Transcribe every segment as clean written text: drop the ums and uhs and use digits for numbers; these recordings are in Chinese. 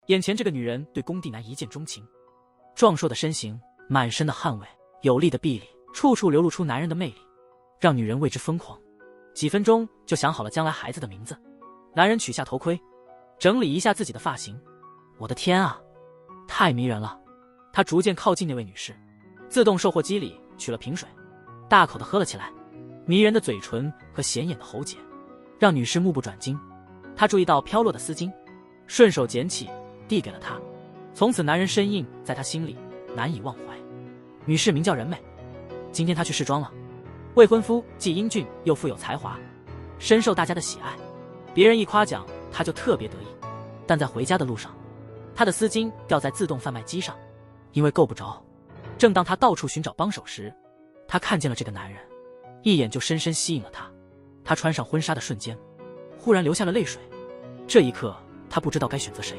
眼前这个女人对工地男一见钟情，壮硕的身形，满身的汗味，有力的臂力，处处流露出男人的魅力，让女人为之疯狂。几分钟就想好了将来孩子的名字。男人取下头盔，整理一下自己的发型。我的天啊，太迷人了！他逐渐靠近那位女士，自动售货机里取了瓶水，大口地喝了起来。迷人的嘴唇和显眼的喉结，让女士目不转睛。他注意到飘落的丝巾，顺手捡起，递给了她。从此，男人身印在她心里难以忘怀。女士名叫任美，今天她去试妆了。未婚夫既英俊又富有才华，深受大家的喜爱。别人一夸奖，他就特别得意。但在回家的路上，他的丝巾掉在自动贩卖机上，因为够不着。正当他到处寻找帮手时，他看见了这个男人，一眼就深深吸引了他。他穿上婚纱的瞬间，忽然流下了泪水。这一刻，他不知道该选择谁。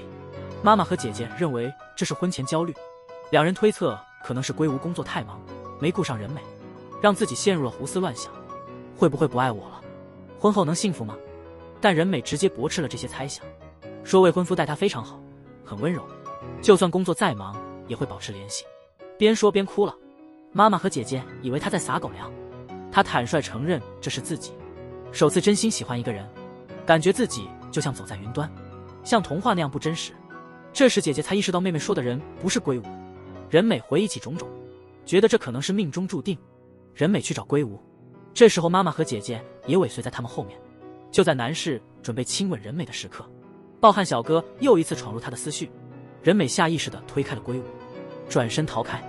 妈妈和姐姐认为这是婚前焦虑，两人推测可能是归无工作太忙，没顾上任美，让自己陷入了胡思乱想。会不会不爱我了？婚后能幸福吗？但任美直接驳斥了这些猜想，说未婚夫待她非常好，很温柔，就算工作再忙也会保持联系。边说边哭了。妈妈和姐姐以为她在撒狗粮，她坦率承认这是自己首次真心喜欢一个人，感觉自己就像走在云端，像童话那样不真实。这时姐姐才意识到妹妹说的人不是归无。任美回忆起种种，觉得这可能是命中注定。任美去找归无，这时候妈妈和姐姐也尾随在他们后面。就在男士准备亲吻任美的时刻，暴汗小哥又一次闯入他的思绪。任美下意识地推开了归无，转身逃开。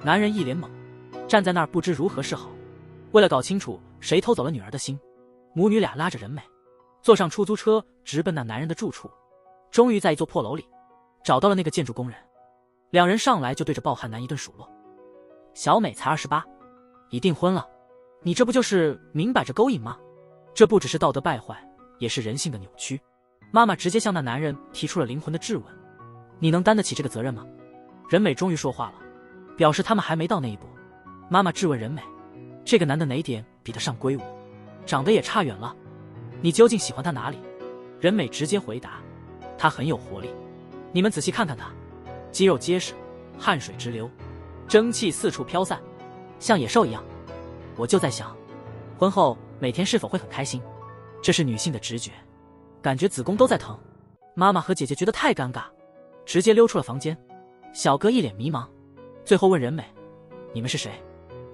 男人一脸懵，站在那儿不知如何是好。为了搞清楚谁偷走了女儿的心，母女俩拉着任美坐上出租车，直奔那男人的住处。终于在一座破楼里找到了那个建筑工人，两人上来就对着暴汗男一顿数落。小美才28，已订婚了，你这不就是明摆着勾引吗？这不只是道德败坏，也是人性的扭曲。妈妈直接向那男人提出了灵魂的质问，你能担得起这个责任吗？任美终于说话了，表示他们还没到那一步。妈妈质问任美，这个男的哪点比得上归无？长得也差远了，你究竟喜欢他哪里？任美直接回答，他很有活力，你们仔细看看他，肌肉结实，汗水直流，蒸汽四处飘散，像野兽一样。我就在想，婚后每天是否会很开心？这是女性的直觉，感觉子宫都在疼。妈妈和姐姐觉得太尴尬，直接溜出了房间。小哥一脸迷茫，最后问任美，你们是谁？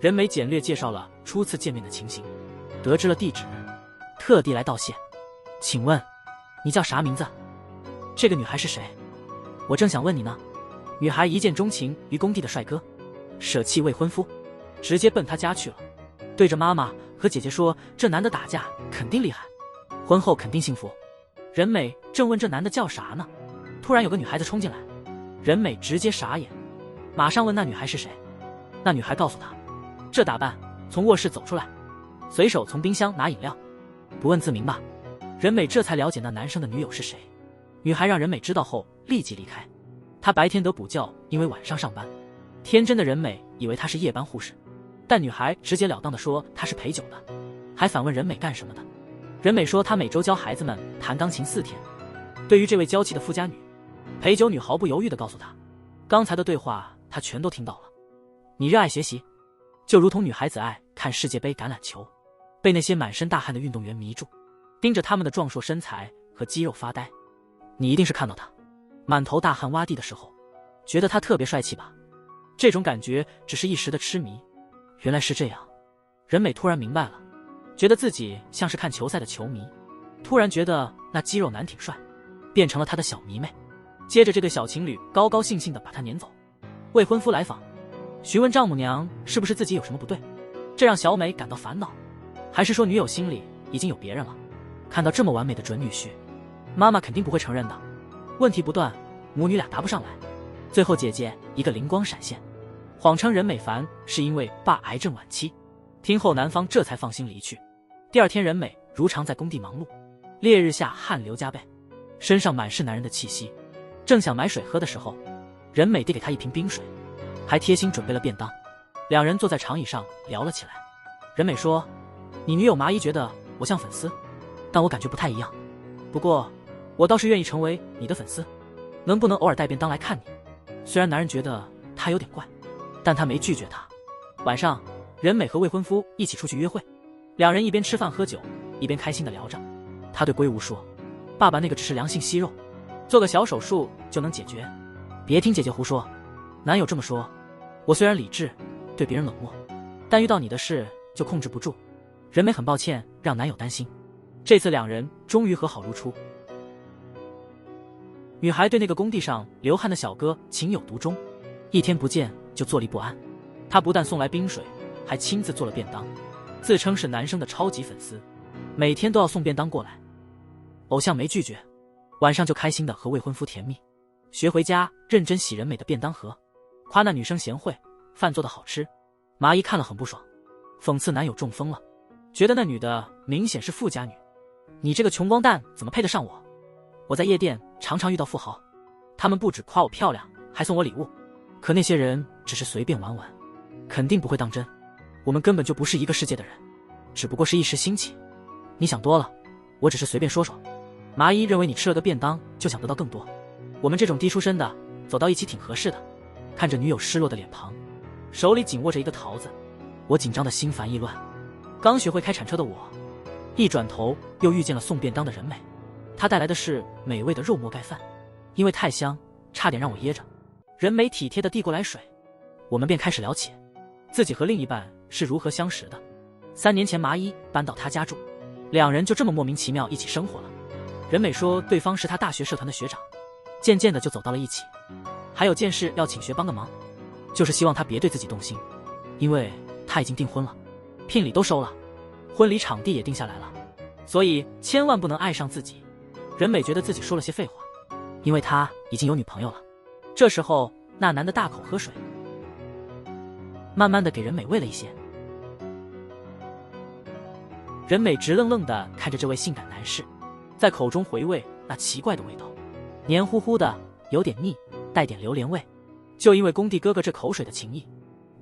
任美简略介绍了初次见面的情形，得知了地址，特地来道谢。请问你叫啥名字？这个女孩是谁？我正想问你呢。女孩一见钟情于工地的帅哥，舍弃未婚夫，直接奔他家去了，对着妈妈和姐姐说，这男的打架肯定厉害，婚后肯定幸福。任美正问这男的叫啥呢，突然有个女孩子冲进来，任美直接傻眼，马上问那女孩是谁。那女孩告诉她，这打扮从卧室走出来，随手从冰箱拿饮料，不问自明吧。任美这才了解那男生的女友是谁。女孩让任美知道后立即离开，她白天得补觉，因为晚上上班。天真的任美以为她是夜班护士，但女孩直截了当地说她是陪酒的，还反问任美干什么的。任美说她每周教孩子们弹钢琴4天。对于这位娇气的富家女，陪酒女毫不犹豫地告诉她，刚才的对话她全都听到了。你热爱学习，就如同女孩子爱看世界杯橄榄球，被那些满身大汗的运动员迷住，盯着他们的壮硕身材和肌肉发呆。你一定是看到他满头大汗洼地的时候，觉得他特别帅气吧？这种感觉只是一时的痴迷。原来是这样。任美突然明白了，觉得自己像是看球赛的球迷，突然觉得那肌肉男挺帅，变成了他的小迷妹。接着这对小情侣高高兴兴地把他撵走。未婚夫来访，询问丈母娘是不是自己有什么不对，这让小美感到烦恼，还是说女友心里已经有别人了？看到这么完美的准女婿，妈妈肯定不会承认的。问题不断，母女俩答不上来。最后姐姐一个灵光闪现，谎称任美凡是因为爸癌症晚期。听后男方这才放心离去。第二天任美如常在工地忙碌，烈日下汗流浃背，身上满是男人的气息。正想买水喝的时候，任美递给他一瓶冰水，还贴心准备了便当。两人坐在长椅上聊了起来。任美说，你女友麻衣觉得我像粉丝，但我感觉不太一样，不过我倒是愿意成为你的粉丝。能不能偶尔带便当来看你？虽然男人觉得他有点怪，但他没拒绝他。晚上，任美和未婚夫一起出去约会，两人一边吃饭喝酒，一边开心地聊着。他对归无说：“爸爸那个只是良性息肉，做个小手术就能解决，别听姐姐胡说。”男友这么说。我虽然理智，对别人冷漠，但遇到你的事就控制不住。任美很抱歉让男友担心。这次两人终于和好如初。女孩对那个工地上流汗的小哥情有独钟，一天不见就坐立不安。她不但送来冰水，还亲自做了便当，自称是男生的超级粉丝，每天都要送便当过来。偶像没拒绝，晚上就开心的和未婚夫甜蜜，学回家认真洗任美的便当盒，夸那女生贤惠，饭做得好吃。麻衣看了很不爽，讽刺男友中风了，觉得那女的明显是富家女，你这个穷光蛋怎么配得上我？我在夜店常常遇到富豪，他们不只夸我漂亮，还送我礼物，可那些人只是随便玩玩，肯定不会当真。我们根本就不是一个世界的人，只不过是一时兴起。你想多了，我只是随便说说。麻衣认为你吃了个便当就想得到更多，我们这种低出身的走到一起挺合适的。看着女友失落的脸庞，手里紧握着一个桃子，我紧张的心烦意乱。刚学会开铲车的我，一转头又遇见了送便当的任美，她带来的是美味的肉末盖饭，因为太香，差点让我噎着。任美体贴地递过来水，我们便开始聊起自己和另一半是如何相识的。3年前麻衣搬到她家住，两人就这么莫名其妙一起生活了。任美说对方是她大学社团的学长，渐渐的就走到了一起。还有件事要请学帮个忙，就是希望他别对自己动心，因为他已经订婚了，聘礼都收了，婚礼场地也定下来了，所以千万不能爱上自己。任美觉得自己说了些废话，因为他已经有女朋友了。这时候那男的大口喝水，慢慢的给任美喂了一些。任美直愣愣的看着这位性感男士，在口中回味那奇怪的味道，黏糊糊的，有点腻，带点榴莲味。就因为工地哥哥这口水的情谊，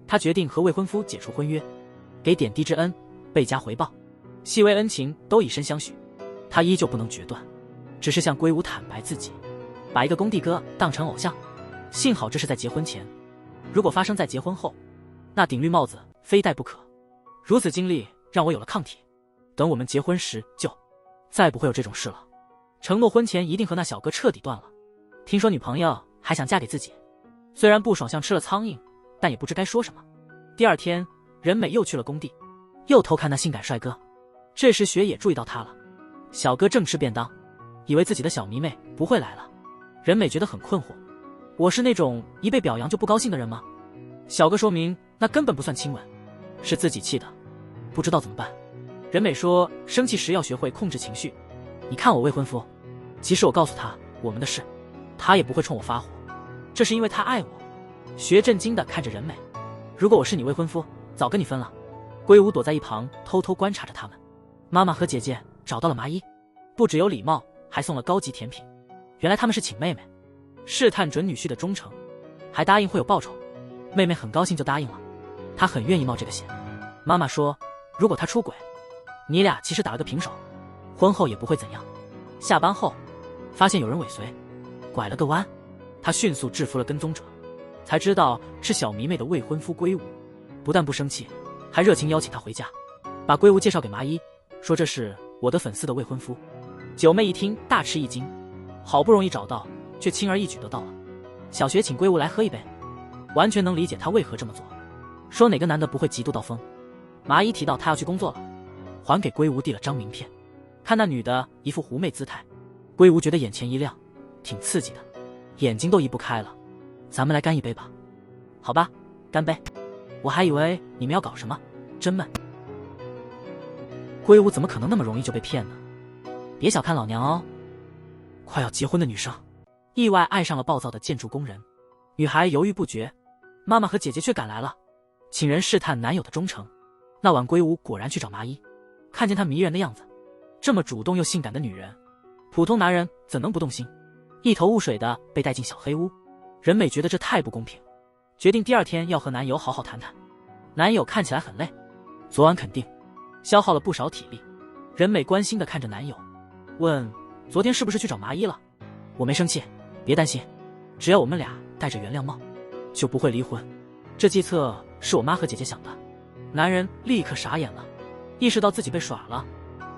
他决定和未婚夫解除婚约，给点滴之恩，倍加回报，细微恩情都以身相许。他依旧不能决断，只是向归无坦白自己把一个工地哥当成偶像。幸好这是在结婚前，如果发生在结婚后，那顶绿帽子非戴不可。如此经历让我有了抗体，等我们结婚时就再不会有这种事了。承诺婚前一定和那小哥彻底断了。听说女朋友还想嫁给自己，虽然不爽像吃了苍蝇，但也不知该说什么。第二天，任美又去了工地，又偷看那性感帅哥。这时雪也注意到他了，小哥正吃便当，以为自己的小迷妹不会来了。任美觉得很困惑，我是那种一被表扬就不高兴的人吗？小哥说明那根本不算亲吻，是自己气的，不知道怎么办。任美说生气时要学会控制情绪。你看我未婚夫，即使我告诉他我们的事，他也不会冲我发火，这是因为他爱我。学震惊地看着任美，如果我是你未婚夫，早跟你分了。归无躲在一旁偷偷观察着他们。妈妈和姐姐找到了麻衣，不只有礼貌，还送了高级甜品。原来他们是请妹妹，试探准女婿的忠诚，还答应会有报酬。妹妹很高兴就答应了，她很愿意冒这个险。妈妈说如果他出轨，你俩其实打了个平手，婚后也不会怎样。下班后发现有人尾随，拐了个弯，他迅速制服了跟踪者，才知道是小迷妹的未婚夫归无。不但不生气，还热情邀请他回家，把归无介绍给麻衣，说这是我的粉丝的未婚夫。九妹一听大吃一惊，好不容易找到，却轻而易举得到了。小学请归无来喝一杯，完全能理解他为何这么做，说哪个男的不会嫉妒到疯。麻衣提到他要去工作了，还给归无递了张名片。看那女的一副狐媚姿态，归无觉得眼前一亮，挺刺激的，眼睛都移不开了。咱们来干一杯吧。好吧，干杯。我还以为你们要搞什么，真闷。归无怎么可能那么容易就被骗呢？别小看老娘哦。快要结婚的女生意外爱上了暴躁的建筑工人，女孩犹豫不决，妈妈和姐姐却赶来了，请人试探男友的忠诚。那晚归无果然去找麻衣，看见她迷人的样子，这么主动又性感的女人，普通男人怎能不动心？一头雾水的被带进小黑屋。任美觉得这太不公平，决定第二天要和男友好好谈谈。男友看起来很累，昨晚肯定消耗了不少体力。任美关心的看着男友，问昨天是不是去找麻衣了？我没生气，别担心。只要我们俩戴着原谅帽，就不会离婚。这计策是我妈和姐姐想的。男人立刻傻眼了，意识到自己被耍了，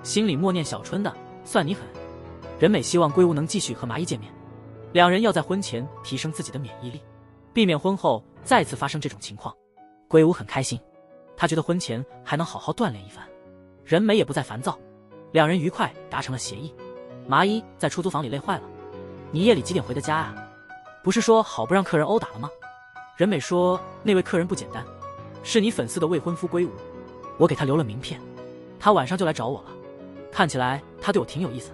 心里默念小春的，算你狠。任美希望圭吾能继续和麻衣见面，两人要在婚前提升自己的免疫力，避免婚后再次发生这种情况。圭吾很开心，他觉得婚前还能好好锻炼一番。任美也不再烦躁，两人愉快达成了协议。麻衣在出租房里累坏了，你夜里几点回的家啊？不是说好不让客人殴打了吗？任美说，那位客人不简单，是你粉丝的未婚夫圭吾，我给他留了名片，他晚上就来找我了，看起来他对我挺有意思。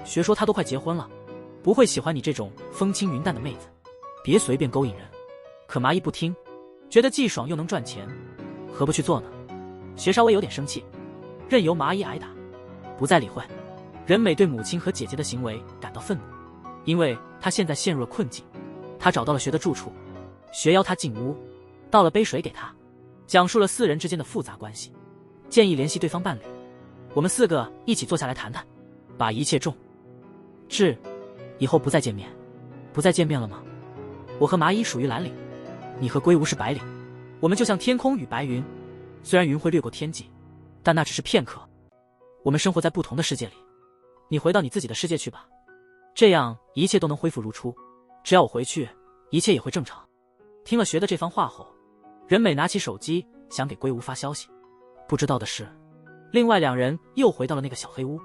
学说他都快结婚了，不会喜欢你这种风轻云淡的妹子，别随便勾引人。可麻衣不听，觉得既爽又能赚钱，何不去做呢？学稍微有点生气，任由麻衣挨打，不再理会。任美对母亲和姐姐的行为感到愤怒，因为她现在陷入了困境。她找到了学的住处，学邀他进屋，倒了杯水给他，讲述了4人之间的复杂关系，建议联系对方伴侣，我们4个一起坐下来谈谈，把一切重治，以后不再见面。不再见面了吗？我和麻衣属于蓝领，你和圭吾是白领，我们就像天空与白云，虽然云会掠过天际，但那只是片刻，我们生活在不同的世界里。你回到你自己的世界去吧，这样一切都能恢复如初，只要我回去，一切也会正常。听了学的这番话后，任美拿起手机想给圭吾发消息，不知道的是，另外2人又回到了那个小黑屋。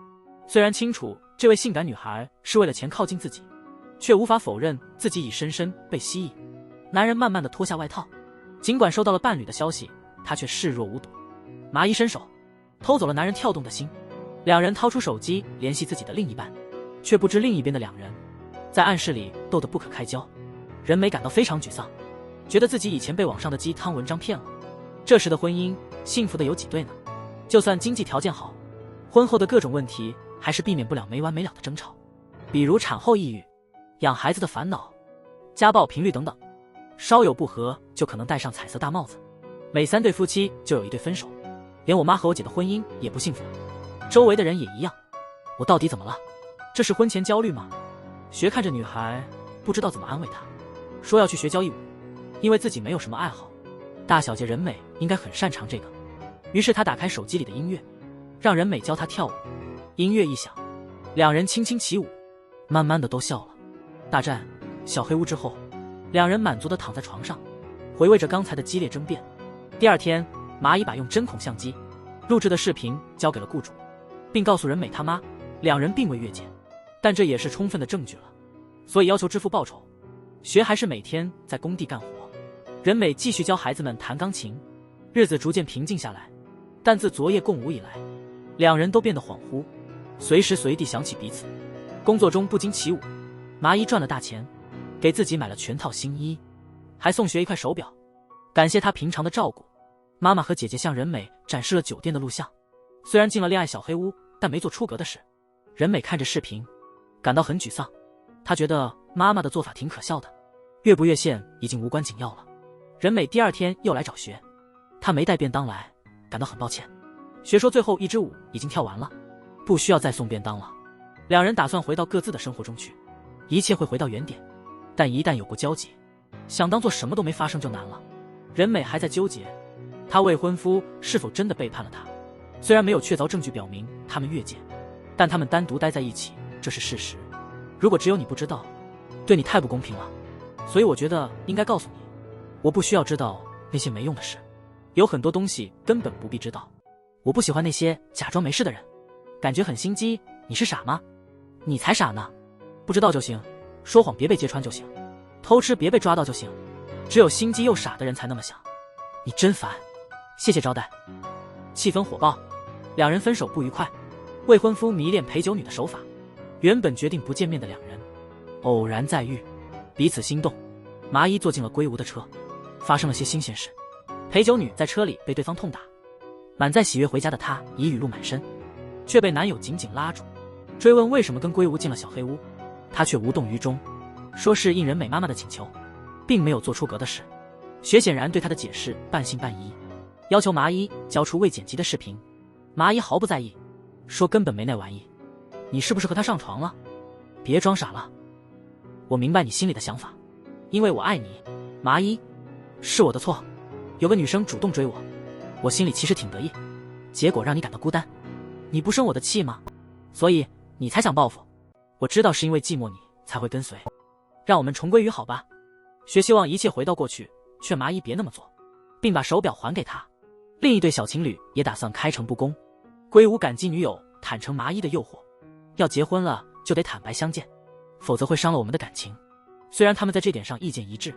虽然清楚这位性感女孩是为了钱靠近自己，却无法否认自己已深深被吸引。男人慢慢地脱下外套，尽管收到了伴侣的消息，他却视若无睹。麻衣伸手偷走了男人跳动的心，2人掏出手机联系自己的另一半，却不知另一边的2人在暗室里斗得不可开交。任美感到非常沮丧，觉得自己以前被网上的鸡汤文章骗了。这时的婚姻幸福的有几对呢？就算经济条件好，婚后的各种问题还是避免不了没完没了的争吵，比如产后抑郁、养孩子的烦恼、家暴频率等等，稍有不和就可能戴上彩色大帽子。每3对夫妻就有1对分手，连我妈和我姐的婚姻也不幸福，周围的人也一样。我到底怎么了？这是婚前焦虑吗？学看着女孩，不知道怎么安慰她，说要去学交谊舞，因为自己没有什么爱好，大小姐任美应该很擅长这个。于是他打开手机里的音乐，让任美教他跳舞。音乐一响，2人轻轻起舞，慢慢的都笑了。大战小黑屋之后，2人满足的躺在床上，回味着刚才的激烈争辩。第2天，麻衣把用针孔相机录制的视频交给了雇主，并告诉任美他妈，2人并未越界，但这也是充分的证据了，所以要求支付报酬。学还是每天在工地干活，任美继续教孩子们弹钢琴，日子逐渐平静下来。但自昨夜共舞以来，2人都变得恍惚，随时随地想起彼此。工作中不经起舞，麻衣赚了大钱，给自己买了全套新衣，还送学一块手表，感谢他平常的照顾。妈妈和姐姐向任美展示了酒店的录像，虽然进了恋爱小黑屋，但没做出格的事。任美看着视频，感到很沮丧，她觉得妈妈的做法挺可笑的，越不越线已经无关紧要了。任美第2天又来找学，她没带便当来，感到很抱歉。学说最后一支舞已经跳完了，不需要再送便当了。2人打算回到各自的生活中去，一切会回到原点，但一旦有过交集，想当做什么都没发生就难了。任美还在纠结，她未婚夫是否真的背叛了她？虽然没有确凿证据表明他们越界，但他们单独待在一起，这是事实。如果只有你不知道，对你太不公平了。所以我觉得应该告诉你，我不需要知道那些没用的事，有很多东西根本不必知道。我不喜欢那些假装没事的人，感觉很心机。你是傻吗？你才傻呢！不知道就行，说谎别被揭穿就行，偷吃别被抓到就行，只有心机又傻的人才那么想。你真烦，谢谢招待。气氛火爆，2人分手不愉快。未婚夫迷恋陪酒女的手法，原本决定不见面的2人偶然再遇，彼此心动。麻衣坐进了圭吾的车，发生了些新鲜事。陪酒女在车里被对方痛打，满载喜悦回家的她已雨露满身，却被男友紧紧拉住，追问为什么跟圭吾进了小黑屋，她却无动于衷，说是应任美妈妈的请求，并没有做出格的事。学显然对她的解释半信半疑，要求麻衣交出未剪辑的视频。麻衣毫不在意，说根本没那玩意。你是不是和他上床了？别装傻了，我明白你心里的想法，因为我爱你。麻衣，是我的错，有个女生主动追我，我心里其实挺得意，结果让你感到孤单，你不生我的气吗？所以你才想报复。我知道是因为寂寞你才会跟随，让我们重归于好吧。学希望一切回到过去，劝麻衣别那么做，并把手表还给他。另一对小情侣也打算开诚布公。龟吾感激女友坦诚麻衣的诱惑，要结婚了就得坦白相见，否则会伤了我们的感情。虽然他们在这点上意见一致，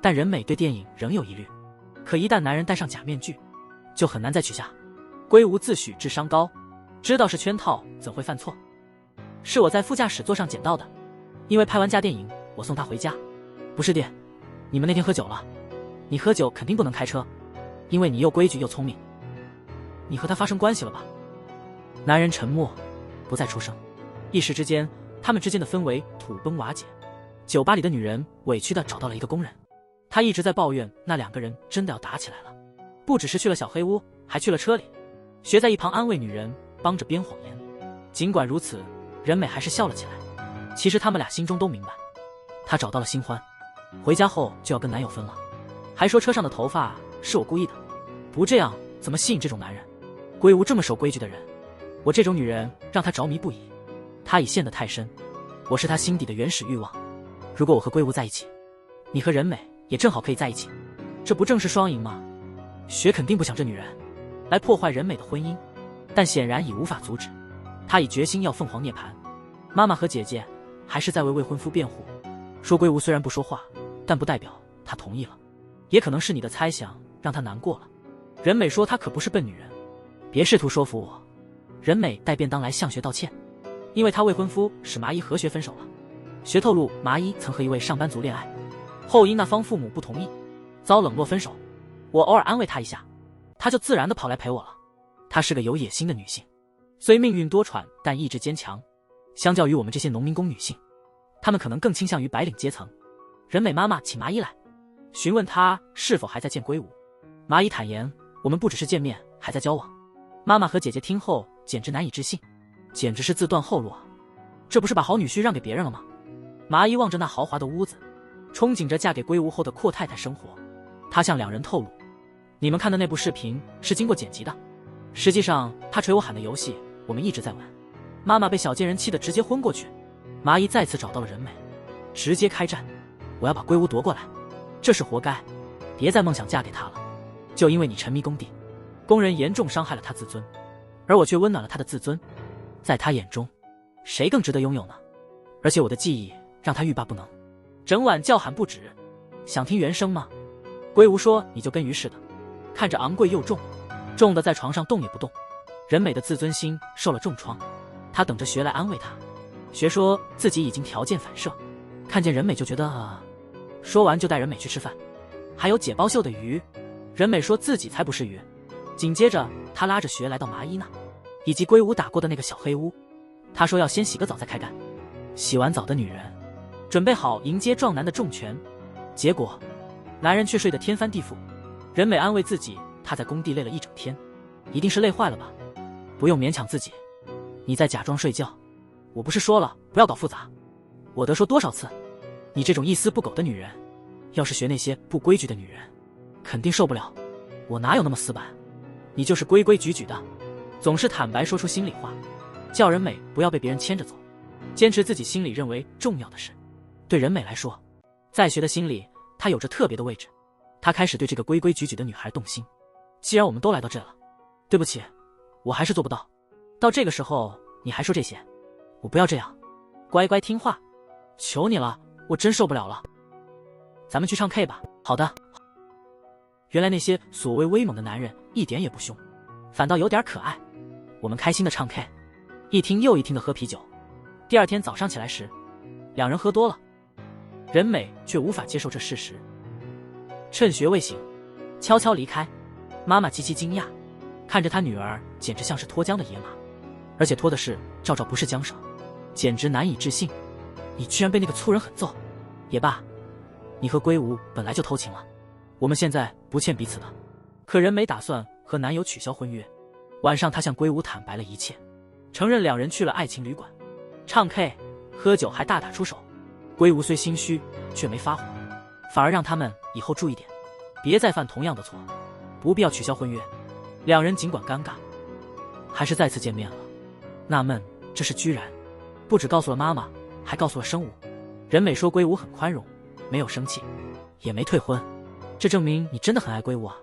但人美对电影仍有疑虑。可一旦男人戴上假面具，就很难再取下。龟吾自诩智商高，知道是圈套，怎会犯错？是我在副驾驶座上捡到的，因为拍完假电影，我送他回家。不是爹，你们那天喝酒了，你喝酒肯定不能开车，因为你又规矩又聪明。你和他发生关系了吧？男人沉默，不再出声。一时之间，他们之间的氛围土崩瓦解。酒吧里的女人委屈地找到了一个工人，她一直在抱怨那两个人真的要打起来了，不只是去了小黑屋，还去了车里。学在一旁安慰女人，帮着编谎言。尽管如此，任美还是笑了起来。其实他们俩心中都明白，她找到了新欢，回家后就要跟男友分了，还说车上的头发是我故意的，不这样怎么吸引这种男人？龟吾这么守规矩的人，我这种女人让他着迷不已。他已陷得太深，我是他心底的原始欲望。如果我和龟吾在一起，你和任美也正好可以在一起，这不正是双赢吗？雪肯定不想这女人来破坏任美的婚姻，但显然已无法阻止。他已决心要凤凰涅槃。妈妈和姐姐还是在为未婚夫辩护，说龟吾虽然不说话，但不代表他同意了。也可能是你的猜想让他难过了。任美说她可不是笨女人，别试图说服我。任美带便当来向学道歉，因为她未婚夫使麻衣和学分手了。学透露麻衣曾和一位上班族恋爱，后因那方父母不同意，遭冷落分手。我偶尔安慰她一下，她就自然地跑来陪我了。她是个有野心的女性，虽命运多舛，但意志坚强。相较于我们这些农民工女性，她们可能更倾向于白领阶层。任美妈妈请麻衣来，询问她是否还在见龟吾。麻衣坦言，我们不只是见面，还在交往。妈妈和姐姐听后简直难以置信，简直是自断后路啊！这不是把好女婿让给别人了吗？麻衣望着那豪华的屋子，憧憬着嫁给龟吾后的阔太太生活。她向两人透露，你们看的那部视频是经过剪辑的，实际上他捶我喊的游戏我们一直在玩。妈妈被小贱人气得直接昏过去。麻衣再次找到了任美，直接开战，我要把龟吾夺过来，这是活该，别再梦想嫁给他了。就因为你沉迷工地，工人严重伤害了他自尊，而我却温暖了他的自尊。在他眼中，谁更值得拥有呢？而且我的记忆让他欲罢不能，整晚叫喊不止。想听原声吗？龟吾说你就跟于是的，看着昂贵又重，重的在床上动也不动。任美的自尊心受了重创，他等着学来安慰他。学说自己已经条件反射，看见任美就觉得说完就带任美去吃饭，还有解包秀的鱼。任美说自己才不是鱼。紧接着他拉着学来到麻衣那以及龟吾打过的那个小黑屋，他说要先洗个澡再开干。洗完澡的女人准备好迎接壮男的重拳，结果男人却睡得天翻地覆。任美安慰自己，她在工地累了一整天，一定是累坏了吧，不用勉强自己，你在假装睡觉。我不是说了不要搞复杂，我得说多少次，你这种一丝不苟的女人，要是学那些不规矩的女人，肯定受不了。我哪有那么死板，你就是规规矩矩的，总是坦白说出心里话，叫任美不要被别人牵着走，坚持自己心里认为重要的事。对任美来说，在学的心里她有着特别的位置，她开始对这个规规矩矩的女孩动心。既然我们都来到这了，对不起，我还是做不到。到这个时候你还说这些，我不要这样，乖乖听话，求你了，我真受不了了。咱们去唱 K 吧。好的。原来那些所谓威猛的男人一点也不凶，反倒有点可爱。我们开心的唱 K， 一听又一听的喝啤酒。第二天早上起来时，两人喝多了，任美却无法接受这事实，趁学未醒悄悄离开。妈妈极其惊讶，看着她女儿简直像是脱缰的野马，而且脱的是照照不是缰绳，简直难以置信。你居然被那个粗人狠揍。也罢，你和龟吾本来就偷情了，我们现在不欠彼此的。可任美打算和男友取消婚约。晚上她向龟吾坦白了一切，承认两人去了爱情旅馆，唱 K 喝酒还大打出手。龟吾虽心虚却没发火，反而让他们以后注意点，别再犯同样的错，不必要取消婚约。两人尽管尴尬，还是再次见面了。纳闷这事居然不只告诉了妈妈，还告诉了生武。任美说圭吾很宽容，没有生气，也没退婚，这证明你真的很爱圭吾啊。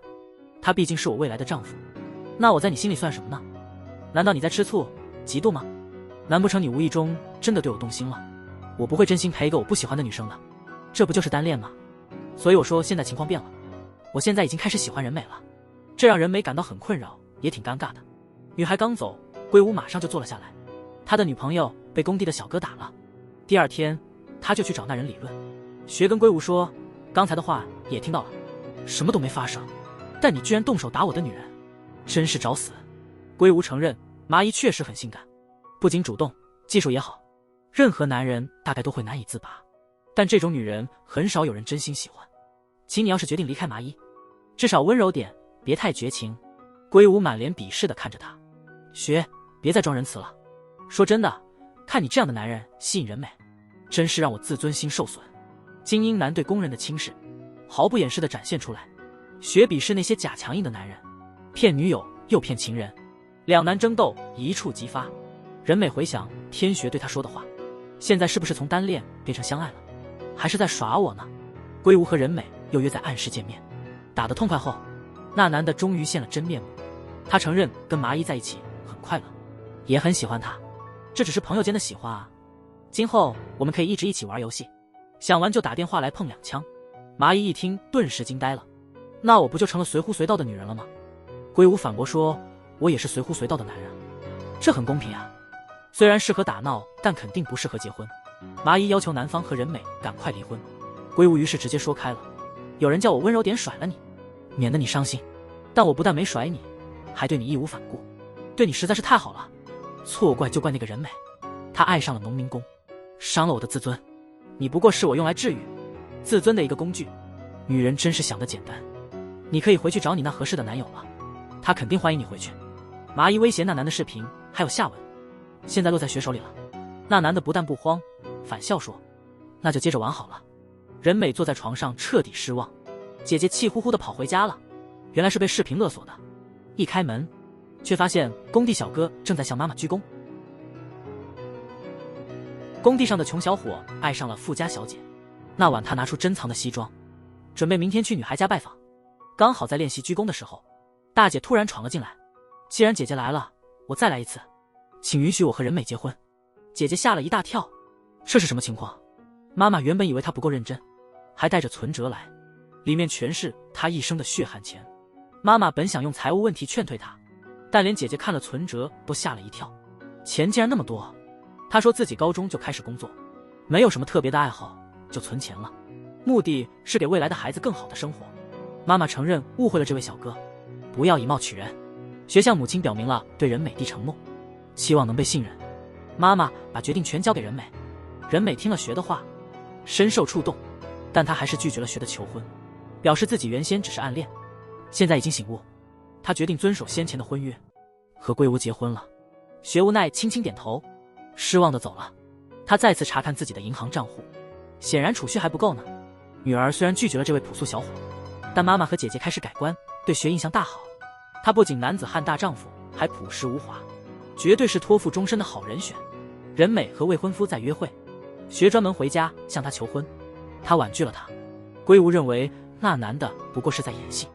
他毕竟是我未来的丈夫，那我在你心里算什么呢？难道你在吃醋嫉妒吗？难不成你无意中真的对我动心了？我不会真心陪一个我不喜欢的女生的，这不就是单恋吗？所以我说现在情况变了，我现在已经开始喜欢任美了。这让任美感到很困扰，也挺尴尬的。女孩刚走，圭吾马上就坐了下来。他的女朋友被工地的小哥打了，第二天他就去找那人理论。学跟圭吾说，刚才的话也听到了，什么都没发生，但你居然动手打我的女人，真是找死。圭吾承认麻衣确实很性感，不仅主动，技术也好，任何男人大概都会难以自拔，但这种女人很少有人真心喜欢。请你要是决定离开麻衣，至少温柔点，别太绝情。圭吾满脸鄙视地看着他，学，别再装仁慈了。说真的，看你这样的男人吸引人美，真是让我自尊心受损。精英男对工人的轻视毫不掩饰地展现出来，学鄙视那些假强硬的男人，骗女友又骗情人。两男争斗一触即发。任美回想天学对他说的话，现在是不是从单恋变成相爱了，还是在耍我呢？圭吾和任美又约在暗室见面，打得痛快后，那男的终于现了真面目。他承认跟麻衣在一起很快乐，也很喜欢他，这只是朋友间的喜欢啊。今后我们可以一直一起玩游戏，想玩就打电话来碰两枪。麻衣一听顿时惊呆了，那我不就成了随呼随到的女人了吗？圭吾反驳说，我也是随呼随到的男人，这很公平啊。虽然适合打闹，但肯定不适合结婚。麻衣要求男方和任美赶快离婚，圭吾于是直接说开了，有人叫我温柔点甩了你，免得你伤心，但我不但没甩你，还对你义无反顾，对你实在是太好了。错怪就怪那个任美，她爱上了农民工，伤了我的自尊，你不过是我用来治愈自尊的一个工具。女人真是想得简单，你可以回去找你那合适的男友了，他肯定欢迎你回去。麻衣威胁那男的视频还有下文，现在落在学手里了。那男的不但不慌，反笑说，那就接着玩好了。任美坐在床上彻底失望，姐姐气呼呼地跑回家了，原来是被视频勒索的。一开门却发现工地小哥正在向妈妈鞠躬。工地上的穷小伙爱上了富家小姐，那晚他拿出珍藏的西装，准备明天去女孩家拜访。刚好在练习鞠躬的时候，大姐突然闯了进来，既然姐姐来了，我再来一次，请允许我和任美结婚。姐姐吓了一大跳，这是什么情况？妈妈原本以为她不够认真，还带着存折来，里面全是她一生的血汗钱。妈妈本想用财务问题劝退她，但连姐姐看了存折都吓了一跳，钱竟然那么多。她说自己高中就开始工作，没有什么特别的爱好，就存钱了，目的是给未来的孩子更好的生活。妈妈承认误会了这位小哥，不要以貌取人，学向母亲表明了对任美的承诺，期望能被信任。妈妈把决定权交给任美，任美听了学的话，深受触动，但她还是拒绝了学的求婚，表示自己原先只是暗恋，现在已经醒悟，她决定遵守先前的婚约，和圭吾结婚了。学无奈轻轻点头，失望地走了。他再次查看自己的银行账户，显然储蓄还不够呢。女儿虽然拒绝了这位朴素小伙，但妈妈和姐姐开始改观，对学印象大好。他不仅男子汉大丈夫，还朴实无华，绝对是托付终身的好人选。任美和未婚夫在约会，学专门回家向他求婚，他婉拒了他。圭吾认为那男的不过是在演戏，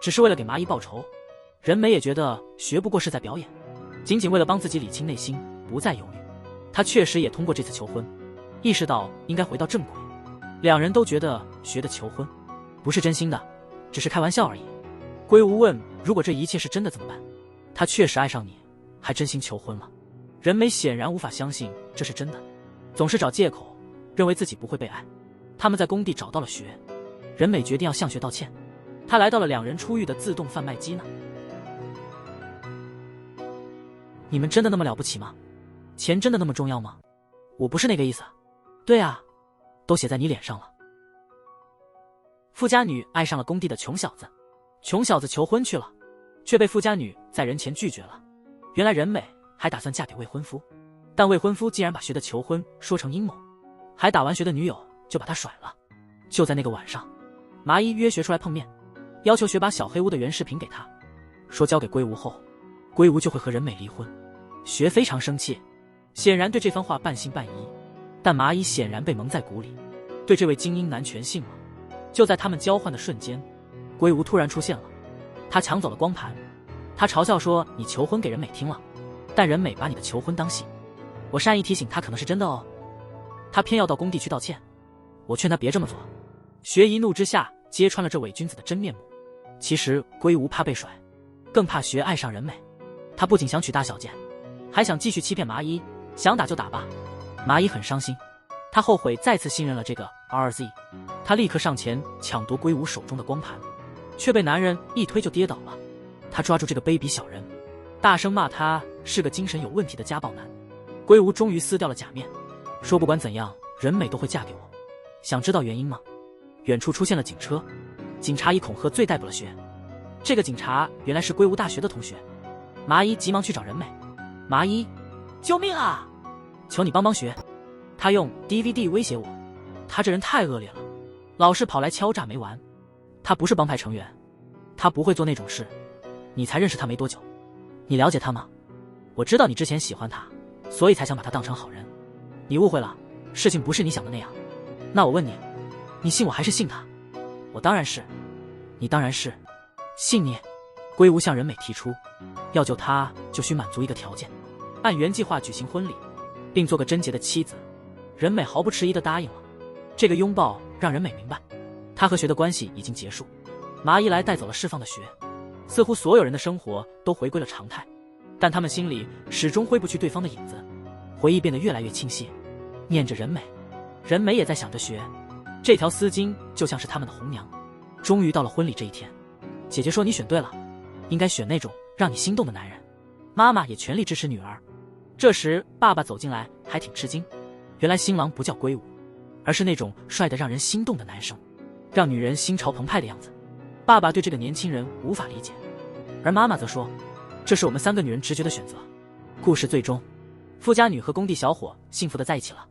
只是为了给麻衣报仇。任美也觉得学不过是在表演，仅仅为了帮自己理清内心，不再犹豫。他确实也通过这次求婚，意识到应该回到正轨。两人都觉得学的求婚不是真心的，只是开玩笑而已。圭吾问，如果这一切是真的怎么办？他确实爱上你，还真心求婚了。任美显然无法相信这是真的，总是找借口，认为自己不会被爱。他们在工地找到了学，任美决定要向学道歉。他来到了两人初遇的自动贩卖机呢。你们真的那么了不起吗？钱真的那么重要吗？我不是那个意思。对啊，都写在你脸上了。富家女爱上了工地的穷小子，穷小子求婚去了，却被富家女在人前拒绝了。原来任美还打算嫁给未婚夫，但未婚夫竟然把学的求婚说成阴谋，还打完学的女友就把他甩了。就在那个晚上，麻衣约学出来碰面，要求学把小黑屋的原视频给他，说交给龟吾后，龟吾就会和人美离婚。学非常生气，显然对这番话半信半疑，但麻衣显然被蒙在鼓里，对这位精英男全信了。就在他们交换的瞬间，龟吾突然出现了，他抢走了光盘，他嘲笑说你求婚给人美听了，但人美把你的求婚当戏。我善意提醒他可能是真的哦，他偏要到工地去道歉，我劝他别这么做。学一怒之下揭穿了这伪君子的真面目。其实龟吾怕被甩，更怕学爱上人美，他不仅想娶大小姐，还想继续欺骗麻衣，想打就打吧。麻衣很伤心，他后悔再次信任了这个 RZ， 他立刻上前抢夺龟吾手中的光盘，却被男人一推就跌倒了。他抓住这个卑鄙小人，大声骂他是个精神有问题的家暴男。龟吾终于撕掉了假面，说不管怎样人美都会嫁给我。想知道原因吗？远处出现了警车，警察以恐吓罪逮捕了学。这个警察原来是龟吾大学的同学。麻衣急忙去找人美，麻衣，救命啊！求你帮帮学。他用 DVD 威胁我，他这人太恶劣了，老是跑来敲诈没完。他不是帮派成员，他不会做那种事。你才认识他没多久，你了解他吗？我知道你之前喜欢他，所以才想把他当成好人。你误会了，事情不是你想的那样。那我问你，你信我还是信他？我当然是。你当然是。信你。龟吾向人美提出，要救他就需满足一个条件，按原计划举行婚礼，并做个贞洁的妻子。人美毫不迟疑地答应了。这个拥抱让人美明白，他和学的关系已经结束。麻衣来带走了释放的学，似乎所有人的生活都回归了常态，但他们心里始终挥不去对方的影子，回忆变得越来越清晰，念着人美，人美也在想着学。这条丝巾就像是他们的红娘。终于到了婚礼这一天，姐姐说你选对了，应该选那种让你心动的男人。妈妈也全力支持女儿。这时爸爸走进来还挺吃惊，原来新郎不叫龟吾，而是那种帅得让人心动的男生，让女人心潮澎湃的样子。爸爸对这个年轻人无法理解，而妈妈则说，这是我们3个女人直觉的选择。故事最终，富家女和工地小伙幸福的在一起了。